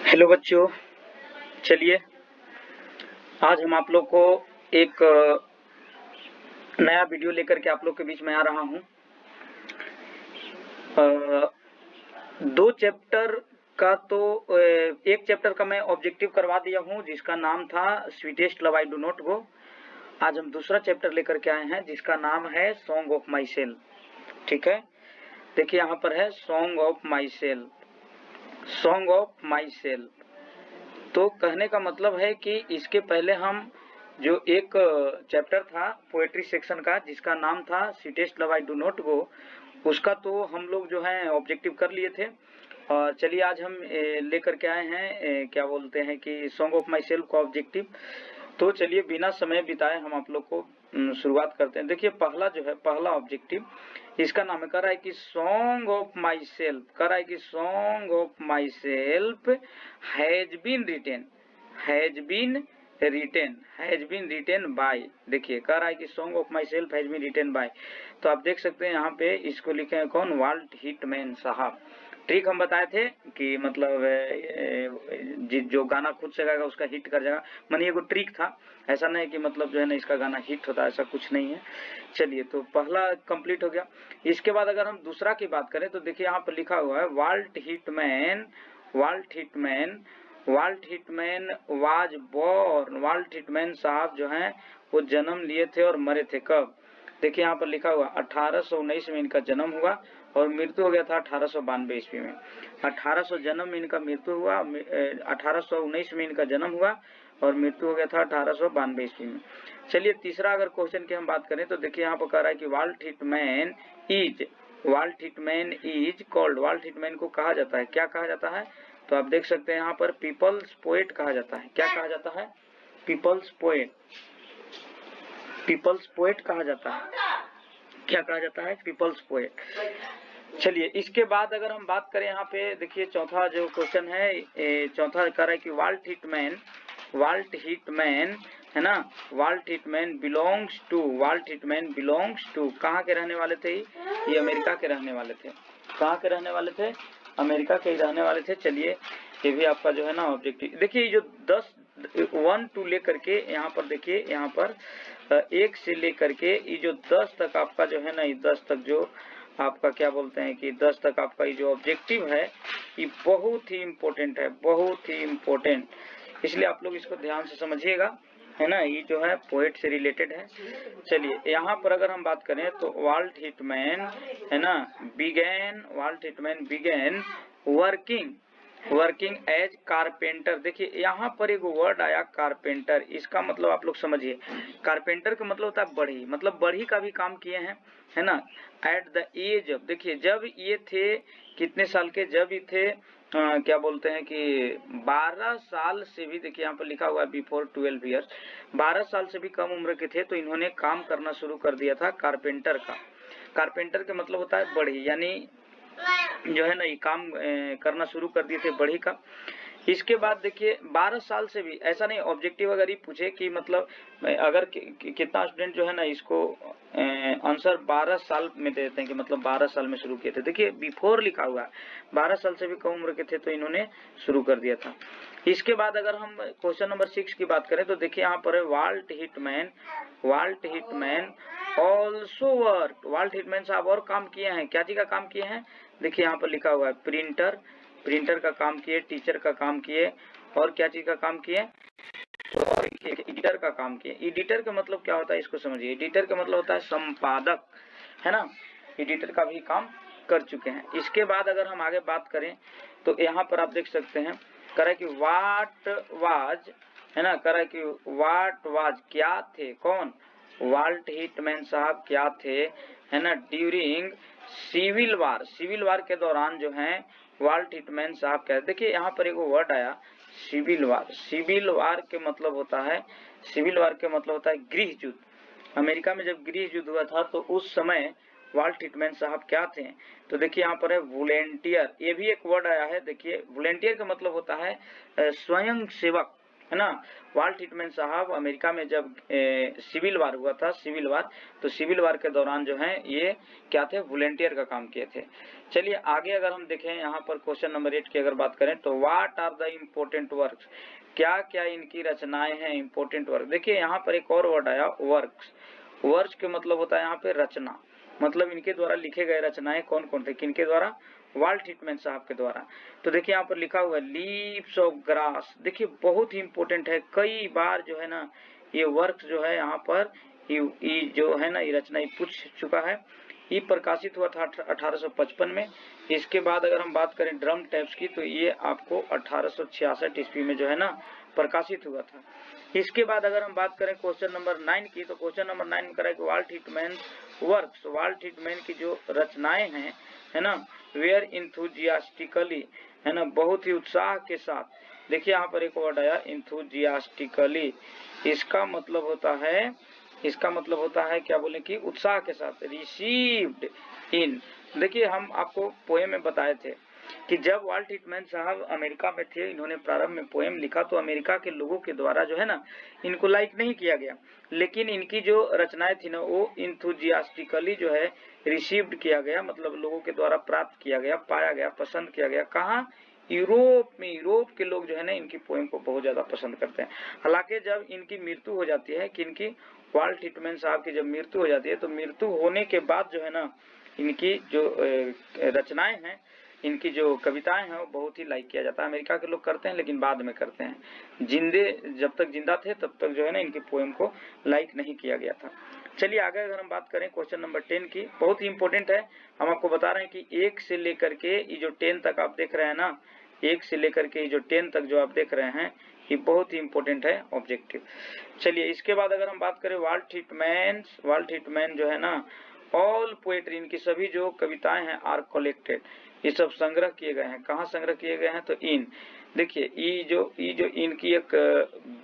Hello बच्चों, चलिए आज हम आप लोग को एक नया वीडियो लेकर के आप लोग के बीच में आ रहा हूं। 2 चैप्टर का तो एक चैप्टर का मैं ऑब्जेक्टिव करवा दिया हूं जिसका नाम था sweetest love I do not go. आज हम दूसरा चैप्टर लेकर के आए हैं जिसका नाम है सॉन्ग ऑफ माई सेल्फ। ठीक है, देखिए यहाँ पर है song of my self, song of my self. तो कहने का मतलब है कि इसके पहले हम जो एक चैप्टर था पोएट्री सेक्शन का जिसका नाम था sweetest love I do not go, उसका तो हम लोग जो है ऑब्जेक्टिव कर लिए थे। और चलिए आज हम लेकर के आए हैं क्या बोलते हैं कि सॉन्ग ऑफ माई सेल्फ का ऑब्जेक्टिव। तो चलिए बिना समय बिताए हम आप लोग को शुरुआत करते हैं। देखिए पहला जो है, पहला ऑब्जेक्टिव, इसका नाम है, कह रहा है कि सॉन्ग ऑफ माई सेल्फ, कह रहा है कि song of myself has been written, has been written, has been written by. देखिए कह रहा है कि song of myself has been written by. तो आप देख सकते हैं यहाँ पे इसको लिखे हैं कौन, वाल्ट हिटमैन साहब। ट्रिक हम बताए थे कि मतलब जो गाना खुद से गाएगा उसका हिट कर जाएगा, मानिए वो ट्रिक था। ऐसा नहीं कि मतलब जो है ना इसका गाना हिट होता है, ऐसा कुछ नहीं है। चलिए तो पहला कंप्लीट हो गया। इसके बाद अगर हम दूसरा की बात करें तो देखिए यहाँ पर लिखा हुआ है Walt Whitman, Walt Whitman, Walt Whitman was born. Walt Whitman साहब जो हैं वो जन्म लिए थे और मरे थे कब, देखिए यहाँ पर लिखा हुआ 1819 में इनका जन्म हुआ और मृत्यु हो गया था 1892 ईस्वी में। 1800 जन्म में इनका मृत्यु हुआ, 1819 में इनका जन्म हुआ और मृत्यु हो गया था 1892 ईस्वी में। चलिए तीसरा अगर क्वेश्चन की हम बात करें तो देखिए यहाँ पर कह रहा है कि Walt Whitman is, Walt Whitman is called, Walt Whitman को कहा जाता है, क्या कहा जाता है, तो आप देख सकते हैं यहाँ पर पीपल्स पोएट कहा जाता है। क्या कहा जाता है, पीपल्स पोएट, पीपल्स पोएट कहा जाता है। क्या कहा जाता है, पीपल्स पोएट। चलिए इसके बाद अगर हम बात करें यहाँ पे देखिए चौथा जो क्वेश्चन है, चौथा कह रहा है कि वाल्ट हिटमैन, वाल्ट हिटमैन है ना, Walt Whitman belongs to, Walt Whitman belongs to, कहाँ के रहने वाले थे ये अमेरिका के रहने वाले थे। कहाँ के रहने वाले थे, अमेरिका के रहने वाले थे। चलिए ये भी आपका जो है ना ऑब्जेक्टिव। देखिए जो 10 1 to लेकर के यहाँ पर देखिए, यहाँ पर 1 से लेकर के ये जो 10 तक आपका जो है ना, ये 10 तक जो आपका क्या बोलते हैं कि 10 तक आपका ये जो ऑब्जेक्टिव है ये बहुत ही इम्पोर्टेंट है, बहुत ही इम्पोर्टेंट, इसलिए आप लोग इसको ध्यान से समझिएगा, है ना। ये जो है पोएट से रिलेटेड है। चलिए यहाँ पर अगर हम बात करें तो वाल्ट हिटमैन है ना began, Walt Whitman began working, working as carpenter. देखिए यहाँ पर एक वर्ड आया कारपेंटर, इसका मतलब आप लोग समझिए, कारपेंटर का मतलब होता है बढ़ी, मतलब बढ़ी का भी काम किए हैं, है ना। एट द एज ऑफ, देखिए जब ये थे कितने साल के, जब ये थे क्या बोलते हैं कि 12 साल से भी, देखिए यहाँ पर लिखा हुआ है बिफोर 12 ईयर्स, 12 साल से भी कम उम्र के थे तो इन्होंने काम करना शुरू कर दिया था कारपेंटर का। कारपेंटर का मतलब होता है बढ़ी, यानी जो है ना ये काम करना शुरू कर दिए थे बढ़ी का। इसके बाद देखिए 12 साल से भी, ऐसा नहीं ऑब्जेक्टिव अगर ये पूछे कि मतलब अगर कितना स्टूडेंट जो है ना इसको आंसर 12 साल में देते हैं कि मतलब 12 साल में शुरू किए थे। देखिए बिफोर लिखा हुआ है, 12 साल से भी कम उम्र के थे तो इन्होंने शुरू कर दिया था। इसके बाद अगर हम क्वेश्चन नंबर 6 की बात करें तो देखिए यहाँ पर है Walt Whitman, Walt Whitman also work, Walt Whitman साहब और काम किए हैं, क्या चीज का काम किए हैं, देखिए यहाँ पर लिखा हुआ है प्रिंटर, प्रिंटर का काम किए, टीचर का काम किए और क्या चीज का काम किए, और एडिटर का काम किए। एडिटर का मतलब क्या होता है इसको समझिए, एडिटर का मतलब होता है संपादक, है ना, एडिटर का भी काम कर चुके हैं। इसके बाद अगर हम आगे बात करें तो यहाँ पर आप देख सकते हैं कह रहा है कि वाट वाज, है ना, कह रहा है कि वाट वाज क्या थे, कौन, वाल्ट हिटमैन साहब क्या थे, है ना, during civil war, civil war के दौरान जो है वाल्ट हिटमैन साहब क्या, देखिए यहाँ पर एक वर्ड आया सिविल वार, सिविल वार के मतलब होता है, सिविल वार के मतलब होता है गृह युद्ध। अमेरिका में जब गृह युद्ध हुआ था तो उस समय वाल्ट हिटमैन साहब क्या थे, तो देखिए यहाँ पर है वॉलेंटियर, ये भी एक वर्ड आया है। देखिए वॉलेंटियर का मतलब होता है स्वयं सेवक, है ना। वाल्ट हिटमैन साहब अमेरिका में जब सिविल वार हुआ था, सिविल वार, तो सिविल वार के दौरान जो है ये क्या थे, वॉलंटियर का काम किए थे। चलिए आगे अगर हम देखें यहाँ पर क्वेश्चन नंबर 8 की अगर बात करें तो what are the important works, क्या क्या इनकी रचनाएं हैं इम्पोर्टेंट वर्क। देखिए यहाँ पर एक और वर्ड आया वर्क्स, वर्क्स के मतलब होता है यहाँ पे रचना, मतलब इनके द्वारा लिखे गए रचनाएं कौन कौन थे, किनके द्वारा, वाल्ट हिटमैन साहब के द्वारा। तो देखिए यहाँ पर लिखा हुआ है लीव्स ऑफ ग्रास, देखिए बहुत ही इंपॉर्टेंट है, कई बार जो है ना ये वर्क जो है यहाँ पर ये जो है ना ये रचना पूछ चुका है। ये प्रकाशित हुआ था 1855 में। इसके बाद अगर हम बात करें ड्रम टैप्स की तो ये आपको 1866 ईस्वी में जो है ना प्रकाशित हुआ था। इसके बाद अगर हम बात करें क्वेश्चन नंबर 9 की तो क्वेश्चन नंबर 9 में करा है कि Walt Whitman works, Walt Whitman की जो रचनाएं हैं है ना, वेयर इंथुजियास्टिकली, है ना, बहुत ही उत्साह के साथ। देखिए यहाँ पर एक वर्ड आया इंथुजियास्टिकली, इसका मतलब होता है क्या बोले कि उत्साह के साथ, रिसीव्ड इन। देखिए हम आपको पोएम में बताए थे कि जब वाल्ट हिटमैन साहब अमेरिका में थे, इन्होंने प्रारंभ में पोएम लिखा तो अमेरिका के लोगों के द्वारा जो है ना इनको लाइक नहीं किया गया, लेकिन इनकी जो रचनाएं थी ना वो इंथुजियास्टिकली जो है रिसीव्ड किया गया, मतलब लोगों के द्वारा प्राप्त किया गया, पाया गया, पसंद किया गया। कहाँ, यूरोप में। यूरोप के लोग जो है ना इनकी पोएम को बहुत ज्यादा पसंद करते हैं। हालांकि जब इनकी मृत्यु हो जाती है, किनकी, वाल्ट हिटमैन साहब की जब मृत्यु हो जाती है तो मृत्यु होने के बाद जो है ना इनकी जो रचनाएं हैं, इनकी जो कविताएं हैं वो बहुत ही लाइक किया जाता है। अमेरिका के लोग करते हैं लेकिन बाद में करते हैं, जब तक जिंदा थे तब तक जो है ना इनकी पोएम को लाइक नहीं किया गया था। चलिए आगे अगर हम बात करें क्वेश्चन नंबर 10 की, बहुत ही इंपॉर्टेंट है। हम आपको बता रहे हैं कि 1 से लेकर के ये जो 10 तक आप देख रहे हैं ना, 1 से लेकर के जो 10 तक जो आप देख रहे हैं ये बहुत ही इंपॉर्टेंट है ऑब्जेक्टिव। चलिए इसके बाद अगर हम बात करें वाल्ट हिटमैन जो है ना ऑल पोएट्री, इनकी सभी जो कविताएं हैं आर कलेक्टेड, ये सब संग्रह किए गए हैं। कहाँ संग्रह किए गए हैं तो इन, देखिए ये जो इनकी एक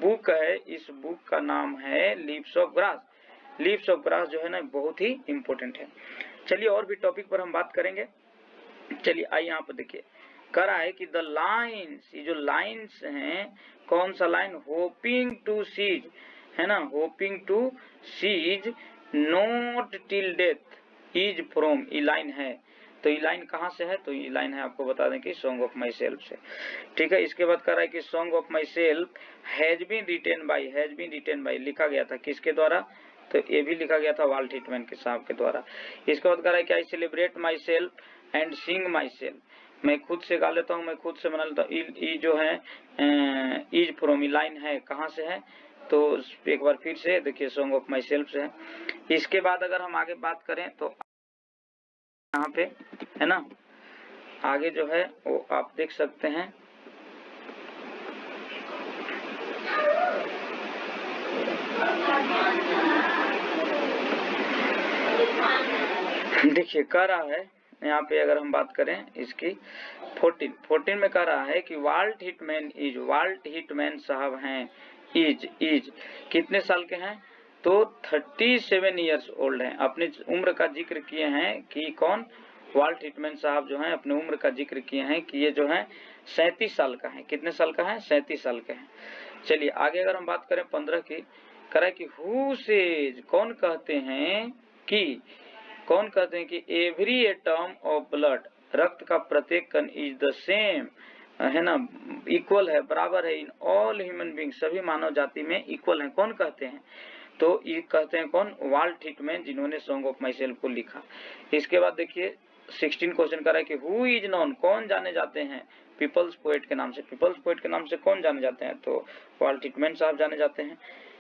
बुक है, इस बुक का नाम है leaves of grass. Leaves of grass जो है ना बहुत ही इंपॉर्टेंट है। चलिए और भी टॉपिक पर हम बात करेंगे। चलिए आइए यहाँ पर देखिए करा है कि द लाइन्स, ये जो लाइन्स हैं, कौन सा लाइन, होपिंग टू सीज, है ना, hoping to cease not till death is from, ये लाइन है। तो ये लाइन कहाँ से है, तो ये लाइन है आपको बता दें कि सॉन्ग ऑफ माई सेल्फ से। ठीक है, इसके बाद कह रहा है कि song of myself has been written by, लिखा गया था किसके द्वारा, तो ये भी लिखा गया था वाल्ट हिटमैन के साहब के द्वारा। इसके बाद कह रहा है कि I celebrate my self and Singh my self, मैं खुद से गा लेता हूँ, मैं खुद से मना लेता हूँ। ई जो है इज फ्रॉम, ई लाइन है कहाँ से है, तो एक बार फिर से देखिए सॉन्ग ऑफ माई सेल्फ से है। इसके बाद अगर हम आगे बात करें तो यहाँ पे है ना आगे जो है वो आप देख सकते हैं, देखिए कह रहा है यहाँ पे अगर हम बात करें इसकी 14 में कह रहा है कि वाल्ट हिटमैन साहब हैं इज कितने साल के हैं, तो 37 ईयर्स ओल्ड हैं। अपनी उम्र का जिक्र किए हैं कि कौन, वाल्ट हिटमैन साहब जो हैं अपने उम्र का जिक्र किए हैं कि ये जो है 37 साल का है। कितने साल का है, 37 साल के हैं। चलिए आगे अगर हम बात करें 15 की, कह रहा है कि हु सेज, कौन कहते हैं कि एवरी एटम ऑफ ब्लड, रक्त का प्रत्येक कण इज द सेम, है ना, इक्वल है, बराबर है, इन ऑल ह्यूमन बीइंग, सभी मानव जाति में इक्वल है। कौन कहते हैं, तो ये कहते हैं कौन, वाल्ट हिटमैन, जिन्होंने सॉन्ग ऑफ माई सेल्फ को लिखा। इसके बाद देखिए 16 क्वेश्चन कर रहा है कि हु इज नॉन, कौन जाने जाते हैं पीपल्स पोएट के नाम से। पीपल्स पोएट के नाम से कौन जाने जाते हैं, तो वाल्ट हिटमैन साहब जाने जाते हैं।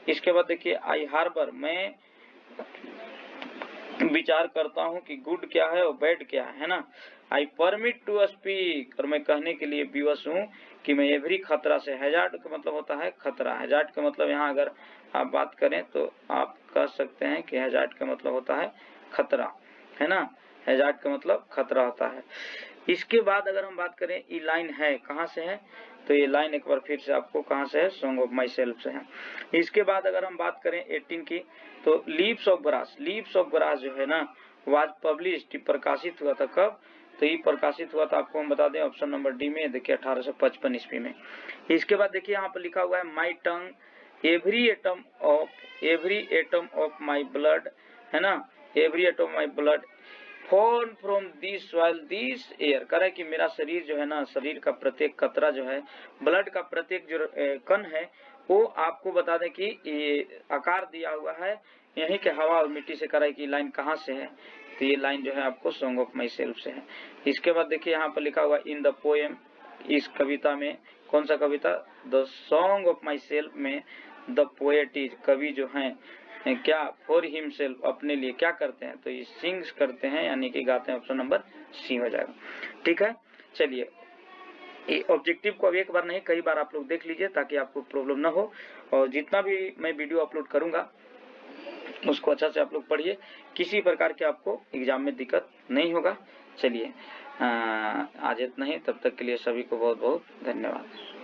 इसके बाद देखिए आई हार्बर, मैं विचार करता हूँ कि गुड क्या है और बैड क्या है ना। आई परमिट टू स्पीक, और मैं कहने के लिए विवश हूँ कि मैं एवरी खतरा से, हैजार्ड का मतलब होता है खतरा, हैजार्ड का मतलब यहाँ अगर आप बात करें तो आप कह सकते हैं कि हैजार्ड का मतलब होता है खतरा, है ना, हैजार्ड का मतलब खतरा होता है। इसके बाद अगर हम बात करें ये लाइन है कहाँ से है, तो ये लाइन एक बार फिर से आपको कहाँ से है, सॉन्ग ऑफ माई सेल्फ से है। इसके बाद अगर हम बात करें 18 की, तो लीव्स ऑफ ग्रास जो है ना वाज पब्लिश्ड, प्रकाशित हुआ था कब, तो ये प्रकाशित हुआ था, आपको हम बता दें ऑप्शन नंबर डी में, देखिए 1855 ईस्वी में। इसके बाद देखिए यहाँ पर लिखा हुआ है my tongue every atom of my blood, है ना, every atom of my blood formed from this soil this air, कह रहा है कि मेरा शरीर जो है ना, शरीर का प्रत्येक कतरा जो है, ब्लड का प्रत्येक जो कण है, वो आपको बता दें कि ये आकार दिया हुआ है यहीं के हवा और मिट्टी से। कह रहा है कि लाइन कहाँ से है, तो ये लाइन जो है आपको सॉन्ग ऑफ माई सेल्फ से है। इसके बाद देखिए यहाँ पर लिखा हुआ इन द पोएम, इस कविता में, कौन सा कविता, the Song of Myself में द पोएट इज, कवि जो है क्या, फॉर हिमसेल्फ, अपने लिए क्या करते हैं, तो ये सिंग्स करते हैं, यानी कि गाते हैं, ऑप्शन नंबर सी हो जाएगा। ठीक है, चलिए ये ऑब्जेक्टिव को अब एक बार नहीं कई बार आप लोग देख लीजिए ताकि आपको प्रॉब्लम ना हो, और जितना भी मैं वीडियो अपलोड करूंगा उसको अच्छा से आप लोग पढ़िए, किसी प्रकार के आपको एग्जाम में दिक्कत नहीं होगा। चलिए आज इतना ही, तब तक के लिए सभी को बहुत बहुत धन्यवाद।